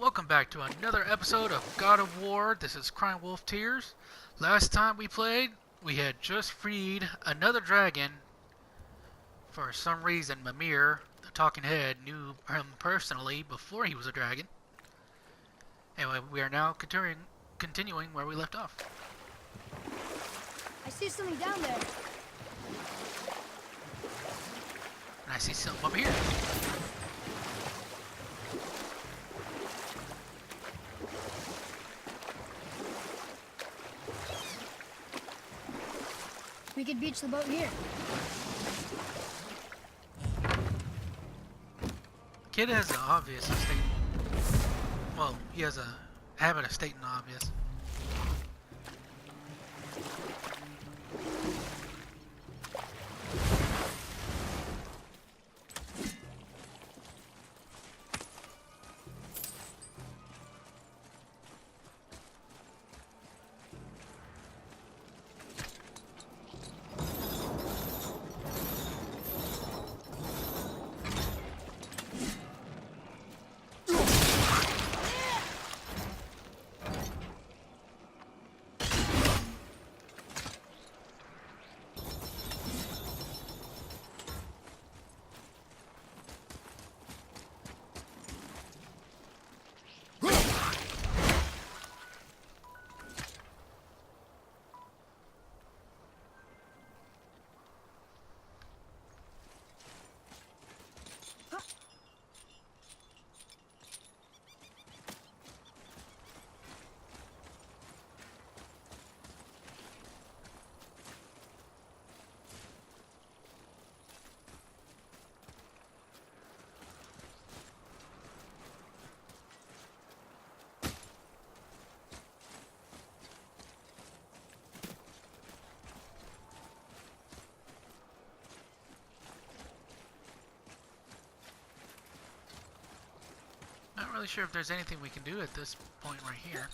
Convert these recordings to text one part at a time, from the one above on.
Welcome back to another episode of God of War. This is Crying Wolf Tears. Last time we played, we had just freed another dragon. For some reason, Mimir, the talking head, knew him personally before he was a dragon. Anyway, we are now continuing where we left off. I see something down there. And I see something over here. We could beach the boat here. Kid has an obvious state. Well, he has a habit of stating the obvious. Not really sure if there's anything we can do at this point right here.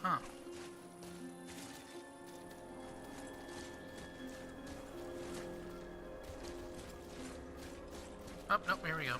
Huh. Oh, nope, here we go.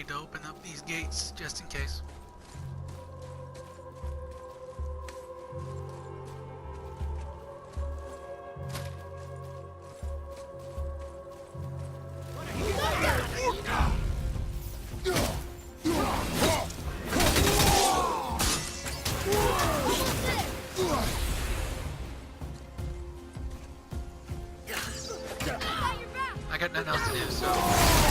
To open up these gates just in case. I got nothing else to do, so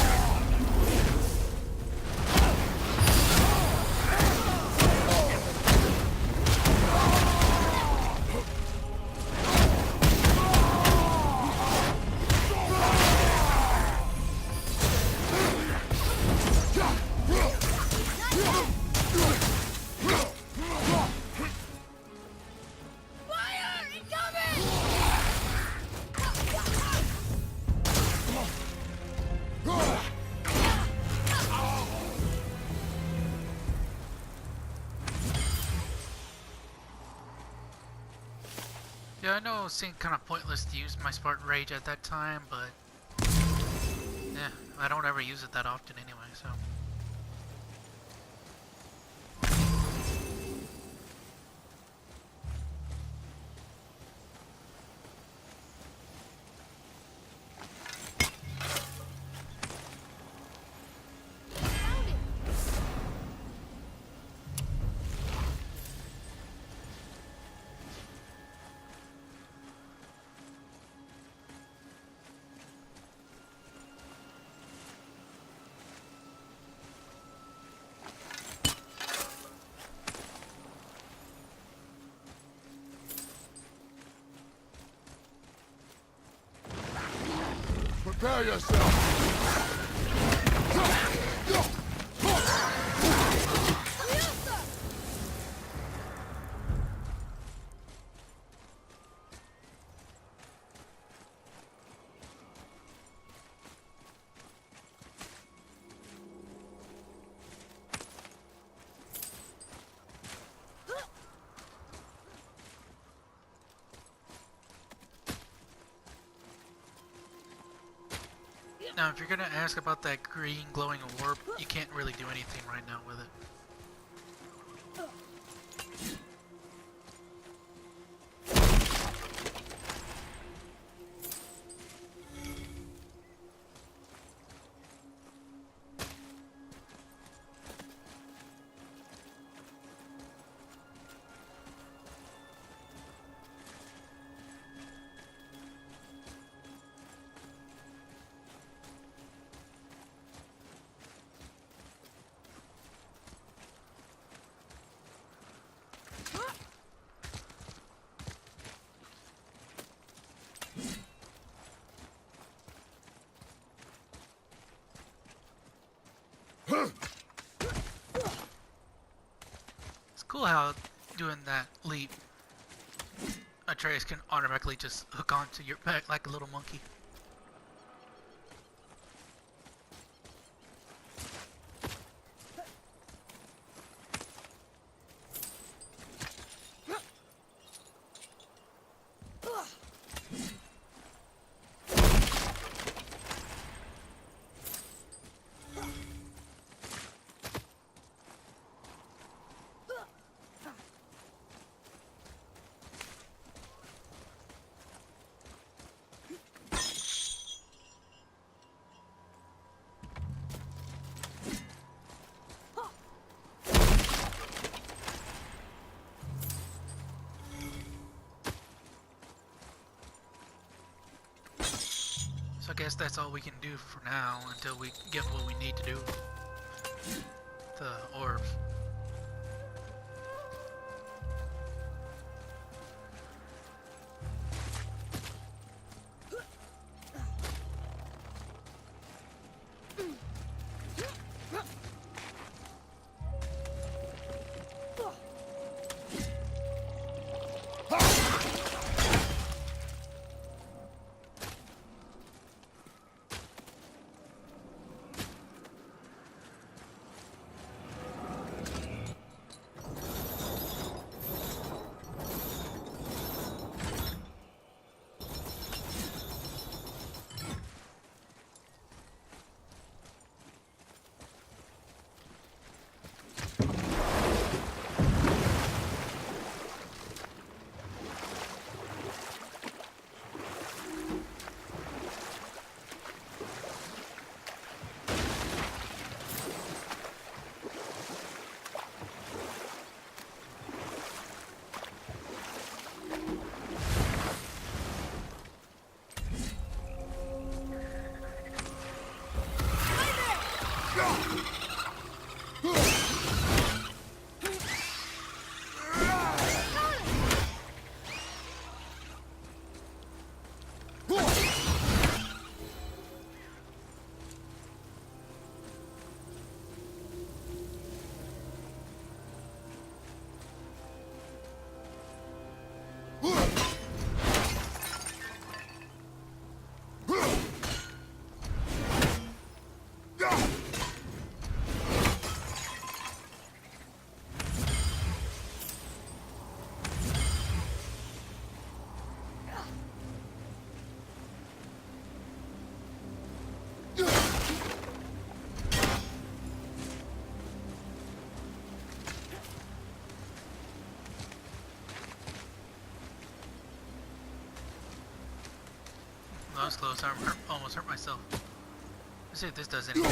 Yeah, I know it seemed kind of pointless to use my Spartan Rage at that time, but yeah, I don't ever use it that often anyway, so. Found it. Prepare yourself! Now, if you're gonna ask about that green glowing orb, you can't really do anything right now with it. It's cool how doing that leap, Atreus can automatically just hook onto your back like a little monkey. So I guess that's all we can do for now until we get what we need to do. The orb. That was close. Almost hurt myself. Let's see if this does anything.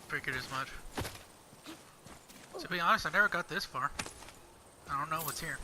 Figured as much. To be honest, I never got this far. I don't know what's here.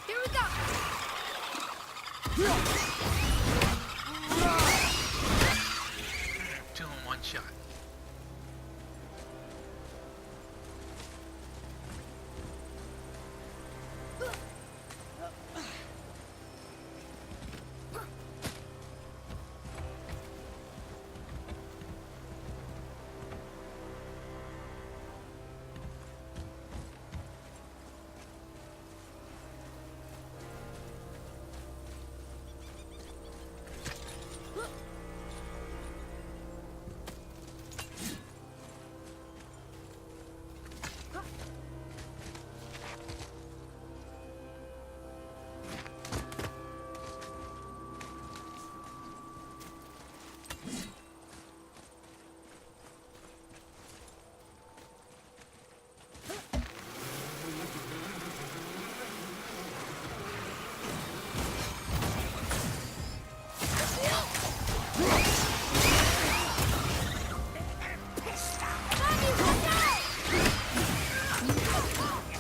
Here we go. Two in one shot.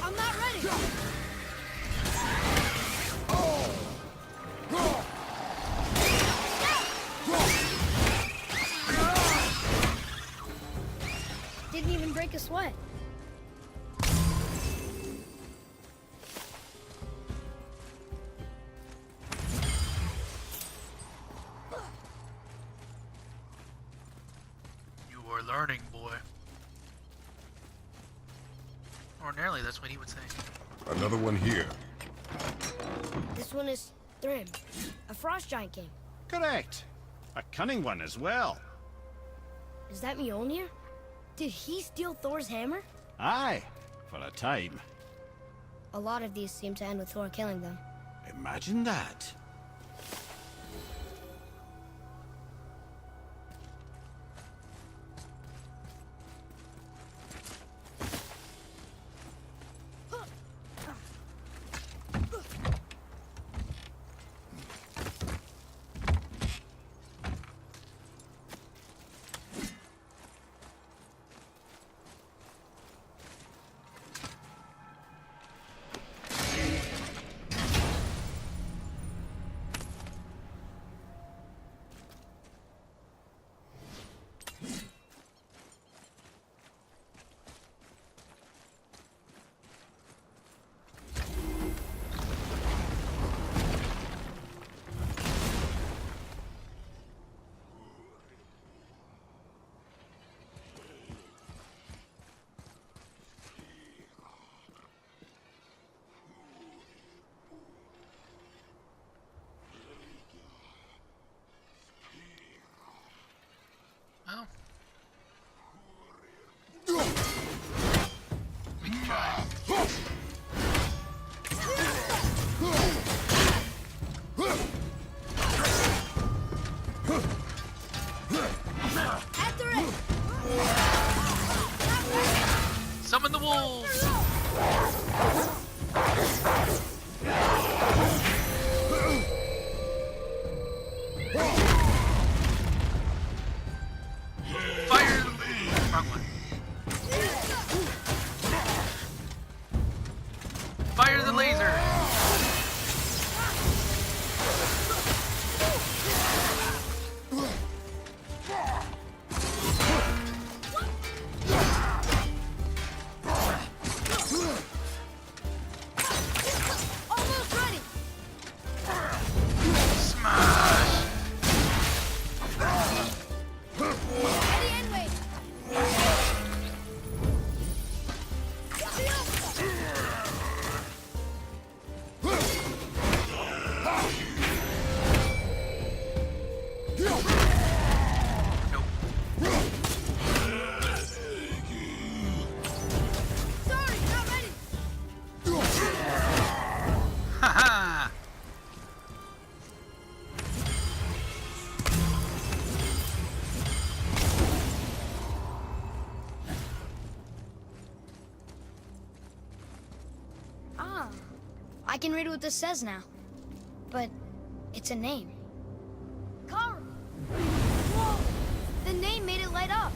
I'm not ready. Didn't even break a sweat. You are learning, boy. Ordinarily, that's what he would say. Another one here. This one is Thrym, a frost giant king. Correct. A cunning one as well. Is that Mjolnir? Did he steal Thor's hammer? Aye, for a time. A lot of these seem to end with Thor killing them. Imagine that. Well, we can try. After it! Summon the wolves! Fire! Wrong one. Fire the laser! I can read what this says now. But it's a name. Carl! Whoa! The name made it light up.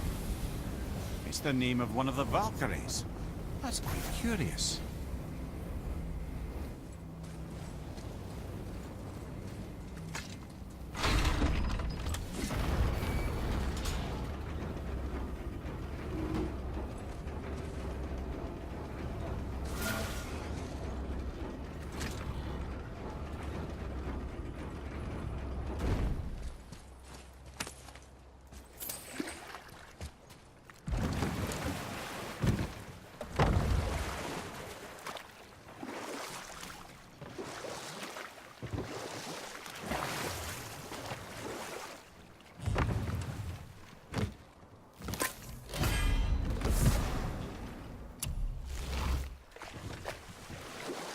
It's the name of one of the Valkyries. That's quite curious.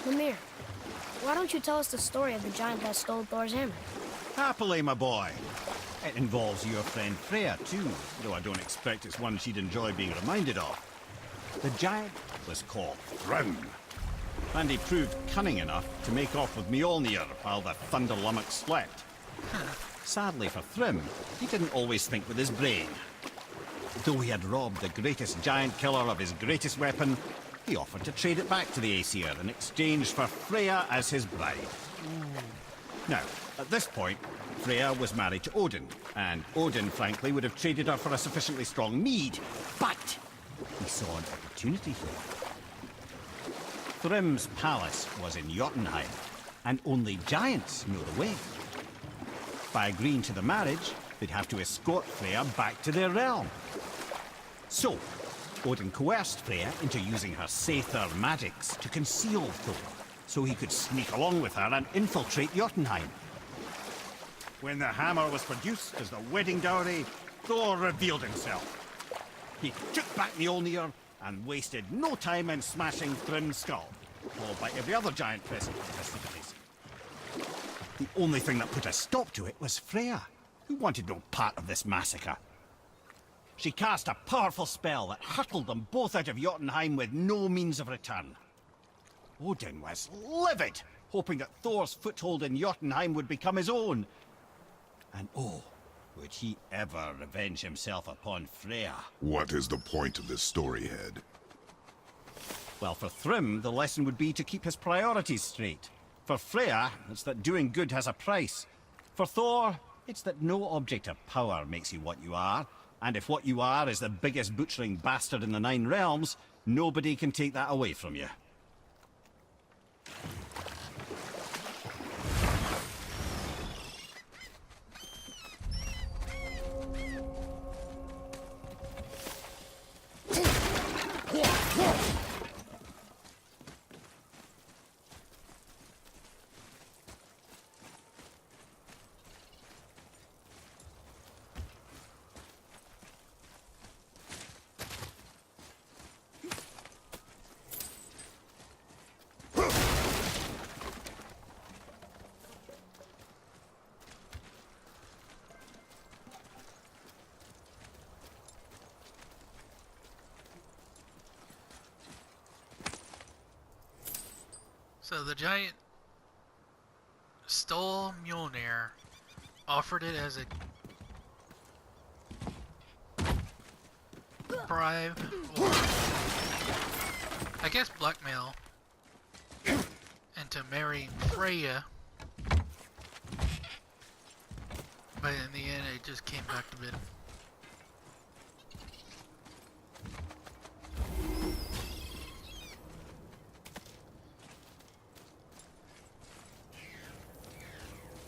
Mimir, why don't you tell us the story of the giant that stole Thor's hammer? Happily, my boy. It involves your friend Freya, too, though I don't expect it's one she'd enjoy being reminded of. The giant was called Thrym, and he proved cunning enough to make off with Mjolnir while the Thunder Lummox slept. Sadly for Thrym, he didn't always think with his brain. Though he had robbed the greatest giant killer of his greatest weapon, he offered to trade it back to the Aesir in exchange for Freya as his bride. Now, at this point, Freya was married to Odin, and Odin, frankly, would have traded her for a sufficiently strong mead, but he saw an opportunity here. Thrym's palace was in Jotunheim, and only giants know the way. By agreeing to the marriage, they'd have to escort Freya back to their realm. So, Odin coerced Freya into using her Saether magics to conceal Thor, so he could sneak along with her and infiltrate Jotunheim. When the hammer was produced as the wedding dowry, Thor revealed himself. He took back Mjolnir and wasted no time in smashing Thrym's skull, followed by every other giant present for the festivities. The only thing that put a stop to it was Freya, who wanted no part of this massacre. She cast a powerful spell that hurtled them both out of Jotunheim with no means of return. Odin was livid, hoping that Thor's foothold in Jotunheim would become his own. And oh, would he ever revenge himself upon Freya? What is the point of this story, Head? Well, for Thrym, the lesson would be to keep his priorities straight. For Freya, it's that doing good has a price. For Thor, it's that no object of power makes you what you are. And if what you are is the biggest butchering bastard in the Nine Realms, nobody can take that away from you. So the giant stole Mjolnir, offered it as a bribe, or I guess blackmail, into marrying Freya. But in the end, it just came back to bit.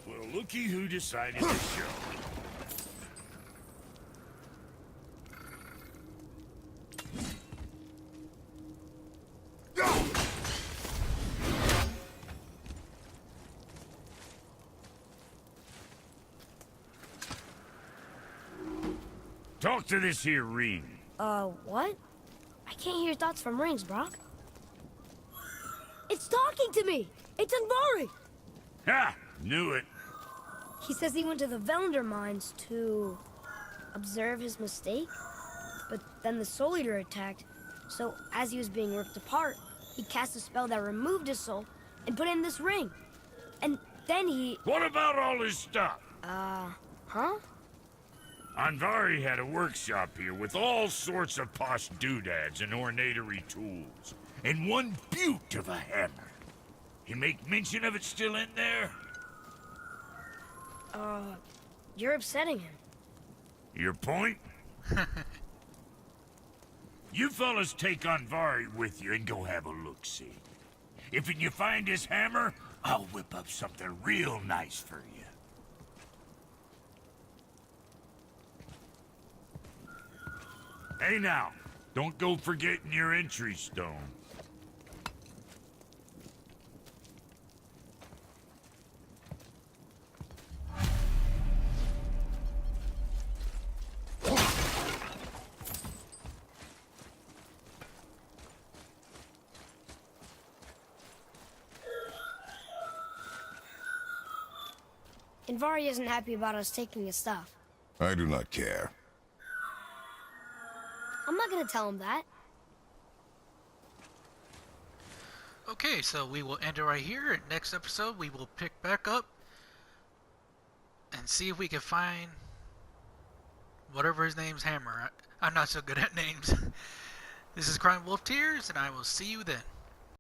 Well, looky who decided to show. Talk to this here ring. What? I can't hear thoughts from rings, Brock. It's talking to me! It's Andvari! Ha! Knew it. He says he went to the Velander mines to observe his mistake, but then the Soul Eater attacked, so as he was being ripped apart, he cast a spell that removed his soul and put in this ring. And then he... What about all his stuff? Huh? Anvari had a workshop here with all sorts of posh doodads and ornatory tools. And one beaut of a hammer. You make mention of it still in there? You're upsetting him. Your point? You fellas take Anvari with you and go have a look-see. If you find his hammer, I'll whip up something real nice for you. Hey now, don't go forgetting your entry stone. Invari isn't happy about us taking his stuff. I do not care. I'm not gonna tell him that. Okay, so we will end it right here. And next episode, we will pick back up and see if we can find whatever his name's hammer. I'm not so good at names. This is Crime Wolf Tears, and I will see you then.